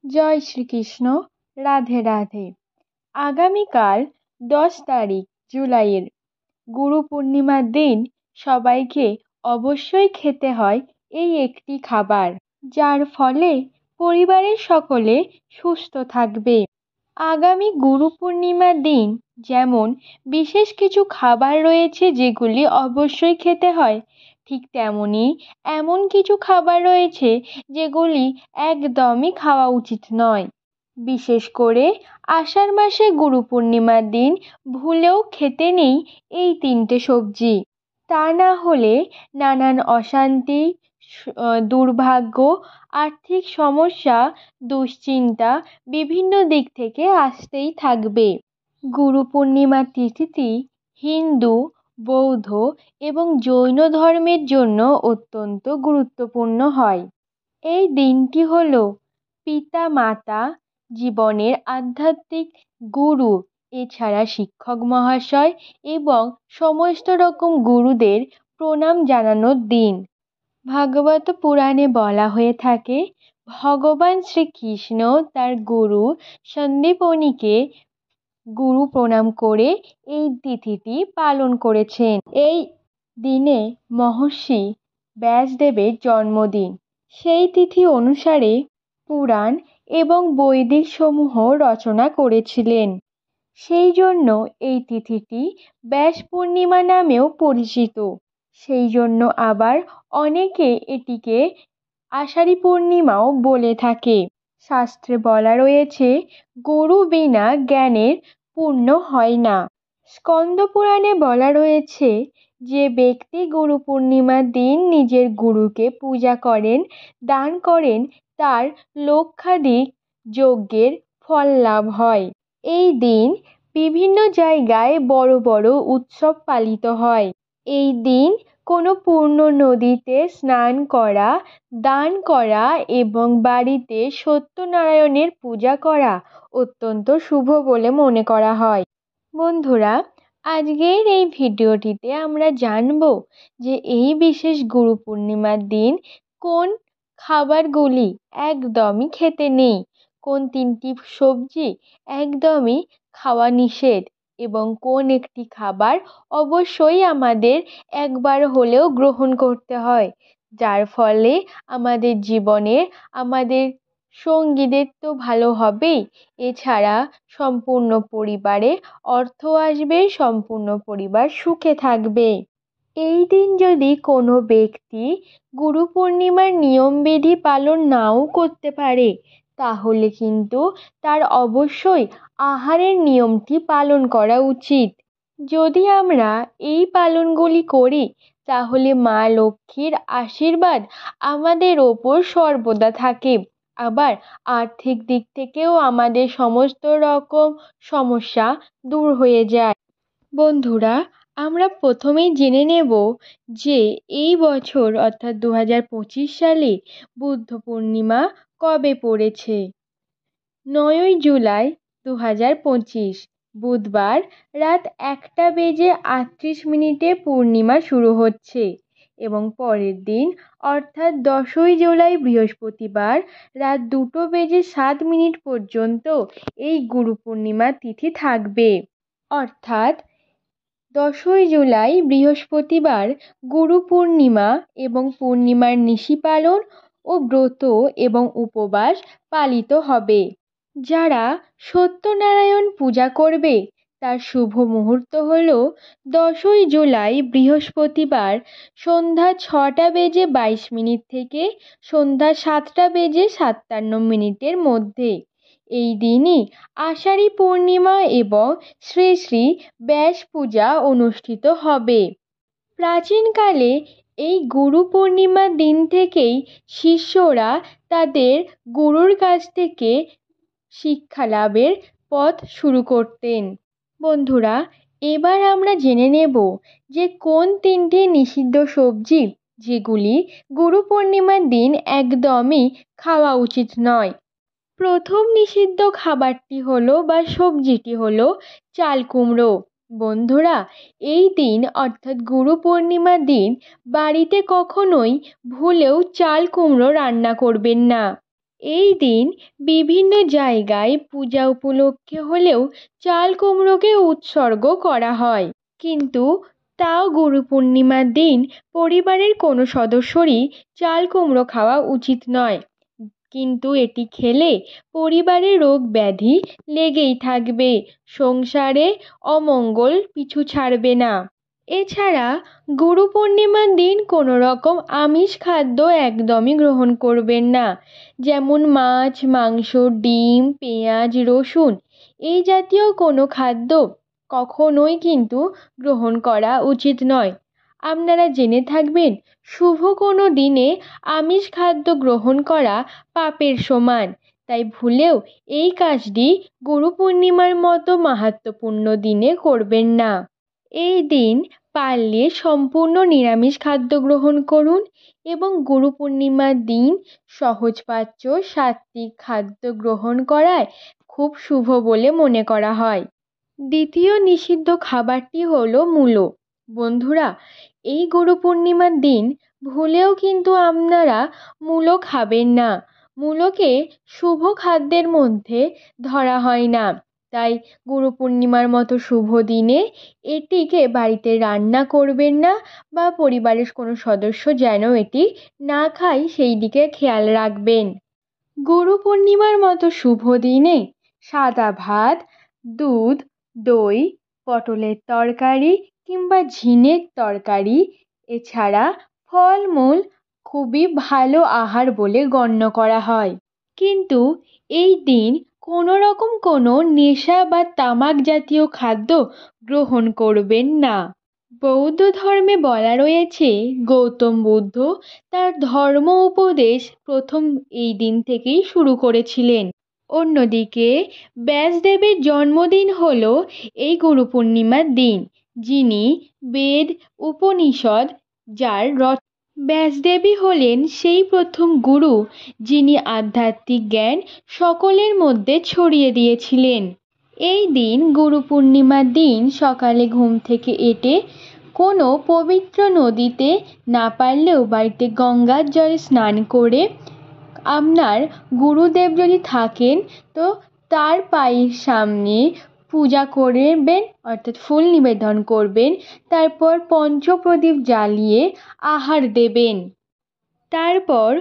জয় শ্রীকৃষ্ণ। রাধে রাধে। আগামীকাল 10 তারিখ জুলাইয়ের গুরু পূর্ণিমার দিন সবাইকে অবশ্যই খেতে হয় এই একটি খাবার, যার ফলে পরিবারের সকলে সুস্থ থাকবে। আগামী গুরু পূর্ণিমার দিন যেমন বিশেষ কিছু খাবার রয়েছে যেগুলি অবশ্যই খেতে হয়, ঠিক তেমনই এমন কিছু খাবার রয়েছে যেগুলি একদমই খাওয়া উচিত নয়। বিশেষ করে আষাঢ় মাসে গুরু পূর্ণিমার দিন ভুলেও খেতে নেই এই 3টে সবজি। তা না হলে নানান অশান্তি, দুর্ভাগ্য, আর্থিক সমস্যা, দুশ্চিন্তা বিভিন্ন দিক থেকে আসতেই থাকবে। গুরু পূর্ণিমার তিথিটি হিন্দু, বৌদ্ধ এবং জৈন ধর্মের জন্য অত্যন্ত গুরুত্বপূর্ণ হয়। এই দিনটি হল পিতা মাতা, জীবনের আধ্যাত্মিক গুরু, এছাড়া শিক্ষক মহাশয় এবং সমস্ত রকম গুরুদের প্রণাম জানানোর দিন। ভাগবত পুরাণে বলা হয়ে থাকে, ভগবান শ্রীকৃষ্ণ তার গুরু সন্দীপনীকে গুরু প্রণাম করে এই তিথিটি পালন করেছেন। এই দিনে মহর্ষি ব্যাসদেবের জন্মদিন। সেই তিথি অনুসারে পুরাণ এবং বৈদিক সমূহ রচনা করেছিলেন। সেই জন্য এই তিথিটি ব্যাস পূর্ণিমা নামেও পরিচিত। সেই জন্য আবার অনেকে এটিকে আষাঢ়ী পূর্ণিমাও বলে থাকে। শাস্ত্রে বলা রয়েছে, গুরু বিনা জ্ঞানের পূর্ণ হয় না। স্কন্দ পুরাণে বলা রয়েছে, যে ব্যক্তি গুরু পূর্ণিমার দিন নিজের গুরুকে পূজা করেন, দান করেন, তার লক্ষাধিক যজ্ঞের ফল লাভ হয়। এই দিন বিভিন্ন জায়গায় বড় বড় উৎসব পালিত হয়। এই দিন কোনো পূর্ণ নদীতে স্নান করা, দান করা এবং বাড়িতে সত্যনারায়ণের পূজা করা অত্যন্ত শুভ বলে মনে করা হয়। বন্ধুরা, আজকের এই ভিডিওটিতে আমরা জানব যে এই বিশেষ গুরু পূর্ণিমার দিন কোন খাবারগুলি একদমই খেতে নেই, কোন 3টি সবজি একদমই খাওয়া নিষেধ এবং কোন একটি খাবার অবশ্যই আমাদের একবার হলেও গ্রহণ করতে হয়, যার ফলে আমাদের জীবনে আমাদের সঙ্গীদের তো ভালো হবেই, এছাড়া সম্পূর্ণ পরিবারে অর্থ আসবে, সম্পূর্ণ পরিবার সুখে থাকবে। এই দিন যদি কোনো ব্যক্তি গুরু পূর্ণিমার নিয়মবিধি পালন নাও করতে পারে, তাহলে কিন্তু তার অবশ্যই আহারের নিয়মটি পালন করা উচিত। যদি আমরা এই পালনগুলি করি, তাহলে মা লক্ষ্মীর আশীর্বাদ আমাদের ওপর সর্বদা থাকে। আবার আর্থিক দিক থেকেও আমাদের সমস্ত রকম সমস্যা দূর হয়ে যায়। বন্ধুরা, আমরা প্রথমেই জেনে নেব যে এই বছর অর্থাৎ 2025 সালে বুদ্ধ পূর্ণিমা কবে পড়েছে। 9ই জুলাই 2025 বুধবার রাত 1:38 পূর্ণিমা শুরু হচ্ছে এবং পরের দিন অর্থাৎ 10ই জুলাই বৃহস্পতিবার রাত 2:07 পর্যন্ত এই গুরু পূর্ণিমা তিথি থাকবে। অর্থাৎ 10ই জুলাই বৃহস্পতিবার গুরু পূর্ণিমা এবং পূর্ণিমার নিশি পালন ও ব্রত এবং উপবাস পালিত হবে। যারা সত্যনারায়ণ পূজা করবে তার শুভ মুহূর্ত হল 10ই জুলাই বৃহস্পতিবার সন্ধ্যা 6:22 থেকে সন্ধ্যা 7:57 মধ্যে। এই দিনই আষাঢ়ী পূর্ণিমা এবং শ্রী শ্রী ব্যাস পূজা অনুষ্ঠিত হবে। প্রাচীনকালে এই গুরু পূর্ণিমার দিন থেকেই শিষ্যরা তাদের গুরুর কাছ থেকে শিক্ষা লাভের পথ শুরু করতেন। বন্ধুরা, এবার আমরা জেনে নেব যে কোন 3টি নিষিদ্ধ সবজি যেগুলি গুরু পূর্ণিমার দিন একদমই খাওয়া উচিত নয়। প্রথম নিষিদ্ধ খাবারটি হলো বা সবজিটি হলো চাল কুমড়ো। বন্ধুরা, এই দিন অর্থাৎ গুরু পূর্ণিমার দিন বাড়িতে কখনোই ভুলেও চাল কুমড়ো রান্না করবেন না। এই দিন বিভিন্ন জায়গায় পূজা উপলক্ষে হলেও চাল কুমড়োকে উৎসর্গ করা হয়, কিন্তু তাও গুরু পূর্ণিমার দিন পরিবারের কোনো সদস্যরই চাল কুমড়ো খাওয়া উচিত নয়, কিন্তু এটি খেলে পরিবারে রোগ ব্যাধি লেগেই থাকবে, সংসারে অমঙ্গল পিছু ছাড়বে না। এছাড়া গুরু পূর্ণিমার দিন কোনো রকম আমিষ খাদ্য একদমই গ্রহণ করবেন না, যেমন মাছ, মাংস, ডিম, পেঁয়াজ, রসুন এই জাতীয় কোনো খাদ্য কখনোই কিন্তু গ্রহণ করা উচিত নয়। আপনারা জেনে থাকবেন, শুভ কোনো দিনে আমিষ খাদ্য গ্রহণ করা পাপের সমান, তাই ভুলেও এই কাজটি গুরু পূর্ণিমার মতো মাহাত্ম্যপূর্ণ দিনে করবেন না। এই দিন পারলে সম্পূর্ণ নিরামিষ খাদ্য গ্রহণ করুন এবং গুরু পূর্ণিমার দিন সহজপাচ্য সাত্ত্বিক খাদ্য গ্রহণ করায় খুব শুভ বলে মনে করা হয়। দ্বিতীয় নিষিদ্ধ খাবারটি হলো মূলো। বন্ধুরা, এই গুরু পূর্ণিমার দিন ভুলেও কিন্তু আপনারা মূলো খাবেন না। মূলোকে শুভ খাদ্যের মধ্যে ধরা হয় না, তাই গুরু পূর্ণিমার মতো শুভ দিনে এটিকে বাড়িতে রান্না করবেন না, বা পরিবারের কোনো সদস্য যেন এটি না খায় সেই দিকে খেয়াল রাখবেন। গুরু পূর্ণিমার মতো শুভ দিনে সাদা ভাত, দুধ, দই, পটলের তরকারি কিংবা ঝিঙের তরকারি, এছাড়া ফলমূল খুবই ভালো আহার বলে গণ্য করা হয়। কিন্তু এই দিন কোনো রকম কোনো নেশা বা তামাক জাতীয় খাদ্য গ্রহণ করবেন না। বৌদ্ধ ধর্মে বলা রয়েছে, গৌতম বুদ্ধ তার ধর্ম উপদেশ প্রথম এই দিন থেকেই শুরু করেছিলেন। অন্যদিকে ব্যাসদেবের জন্মদিন হল এই গুরু পূর্ণিমার দিন, যিনি বেদ উপনিষদ যার ব্যাসদেবী হলেন সেই প্রথম গুরু, যিনি আধ্যাত্মিক জ্ঞান সকলের মধ্যে ছড়িয়ে দিয়েছিলেন। এই দিন গুরু পূর্ণিমার দিন সকালে ঘুম থেকে এঁটে কোনো পবিত্র নদীতে, না পারলেও বাড়িতে গঙ্গার জলে স্নান করে, আপনার গুরুদেব যদি থাকেন তো তার পায়ের সামনে পূজা করবেন, অর্থাৎ ফুল নিবেদন করবেন, তারপর পঞ্চপ্রদীপ জ্বালিয়ে আহার দেবেন। তারপর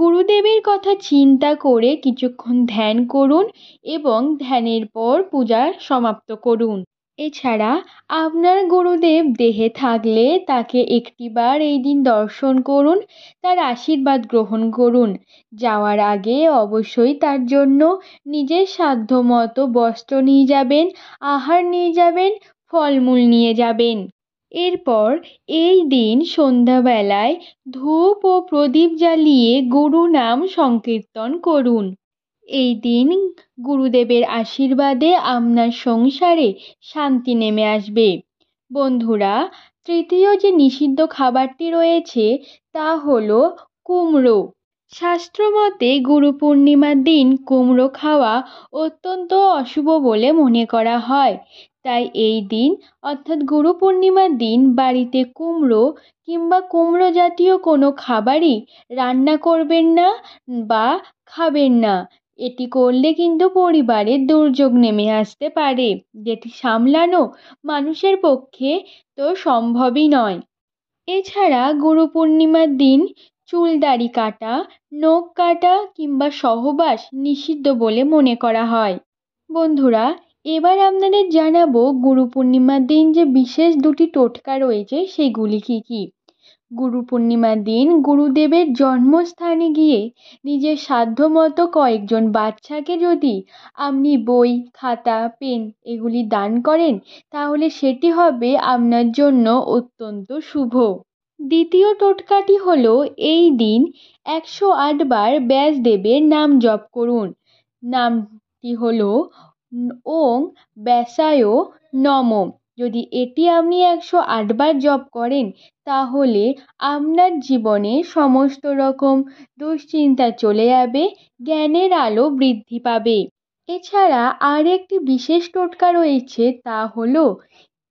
গুরুদেবের কথা চিন্তা করে কিছুক্ষণ ধ্যান করুন এবং ধ্যানের পর পূজা সমাপ্ত করুন। এছাড়া আপনার গুরুদেব দেহে থাকলে তাকে একটিবার এই দিন দর্শন করুন, তার আশীর্বাদ গ্রহণ করুন। যাওয়ার আগে অবশ্যই তার জন্য নিজের সাধ্যমতো বস্ত্র নিয়ে যাবেন, আহার নিয়ে যাবেন, ফলমূল নিয়ে যাবেন। এরপর এই দিন সন্ধ্যাবেলায় ধূপ ও প্রদীপ জ্বালিয়ে গুরু নাম সংকীর্তন করুন। এই দিন গুরুদেবের আশীর্বাদে আপনার সংসারে শান্তি নেমে আসবে। বন্ধুরা, তৃতীয় যে নিষিদ্ধ খাবারটি রয়েছে তা হলো কুমড়ো। শাস্ত্রমতে গুরু পূর্ণিমার দিন কুমড়ো খাওয়া অত্যন্ত অশুভ বলে মনে করা হয়, তাই এই দিন অর্থাৎ গুরু পূর্ণিমার দিন বাড়িতে কুমড়ো কিংবা কুমড়ো জাতীয় কোনো খাবারই রান্না করবেন না বা খাবেন না। এটি করলে কিন্তু পরিবারে দুর্যোগ নেমে আসতে পারে, যেটি সামলানো মানুষের পক্ষে তো সম্ভবই নয়। এছাড়া গুরু পূর্ণিমার দিন চুল দাড়ি কাটা, নখ কাটা কিংবা সহবাস নিষিদ্ধ বলে মনে করা হয়। বন্ধুরা, এবার আপনাদের জানাবো গুরু পূর্ণিমার দিন যে বিশেষ দুটি টোটকা রয়েছে সেগুলি কি কি। গুরু পূর্ণিমার দিন গুরুদেবের জন্মস্থানে গিয়ে নিজের সাধ্যমতো কয়েকজন বাচ্চাকে যদি আপনি বই, খাতা, পেন এগুলি দান করেন, তাহলে সেটি হবে আপনার জন্য অত্যন্ত শুভ। দ্বিতীয় টোটকাটি হলো, এই দিন 108 বার ব্যাসদেবের নাম জপ করুন। নামটি হলো ওং ব্যাসায় নমঃ। যদি এটি আপনি 108 বার জপ করেন, তাহলে আপনার জীবনে সমস্ত রকম দুশ্চিন্তা চলে যাবে, জ্ঞানের আলো বৃদ্ধি পাবে। এছাড়া আর একটি বিশেষ টোটকা রয়েছে, তা হলো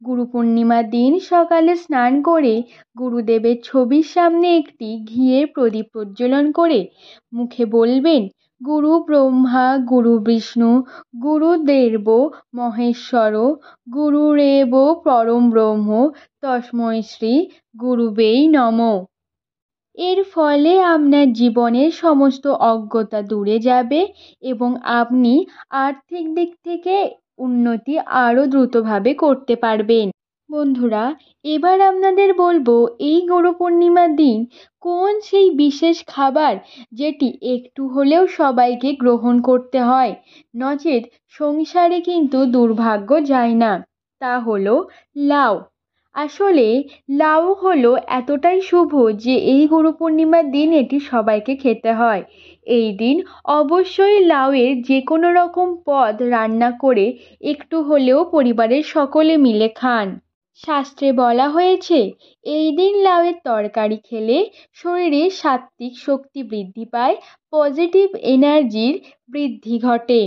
গুরু পূর্ণিমার দিন সকালে স্নান করে গুরুদেবের ছবির সামনে একটি ঘিয়ের প্রদীপ প্রজ্বলন করে মুখে বলবেন, গুরু ব্রহ্মা গুরু বিষ্ণু গুরুদেব মহেশ্বর গুরুরেব পরম ব্রহ্ম তস্मै শ্রী গুরুবেই নমঃ। এর ফলে আপনার জীবনের সমস্ত অজ্ঞতা দূরে যাবে এবং আপনি আর্থিক দিক থেকে উন্নতি আরও দ্রুতভাবে করতে পারবেন। বন্ধুরা, এবার আপনাদের বলবো এই গুরু পূর্ণিমার দিন কোন সেই বিশেষ খাবার যেটি একটু হলেও সবাইকে গ্রহণ করতে হয়, নচেৎ সংসারে কিন্তু দুর্ভাগ্য যায় না। তা হলো লাউ। আসলে লাউ হলো এতটাই শুভ যে এই গুরু পূর্ণিমার দিন এটি সবাইকে খেতে হয়। এই দিন অবশ্যই লাউয়ের যে কোনো রকম পদ রান্না করে একটু হলেও পরিবারের সকলে মিলে খান। শাস্ত্রে বলা হয়েছে এই দিন লাউয়ের তরকারি খেলে শরীরে সাত্ত্বিক শক্তি বৃদ্ধি পায়, পজিটিভ এনার্জির বৃদ্ধি ঘটে।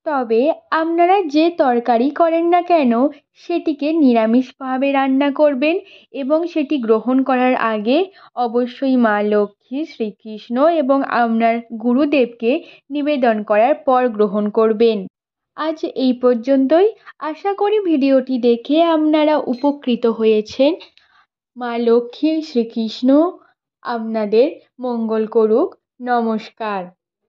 তবে আপনারা যে তরকারি করেন না কেন সেটিকে নিরামিষভাবে রান্না করবেন এবং সেটি গ্রহণ করার আগে অবশ্যই মা লক্ষ্মী, শ্রীকৃষ্ণ এবং আপনার গুরুদেবকে নিবেদন করার পর গ্রহণ করবেন। আজ এই পর্যন্তই। আশা করি ভিডিওটি দেখে আপনারা উপকৃত হয়েছেন। মা লক্ষ্মী, শ্রীকৃষ্ণ আপনাদের মঙ্গল করুক। নমস্কার।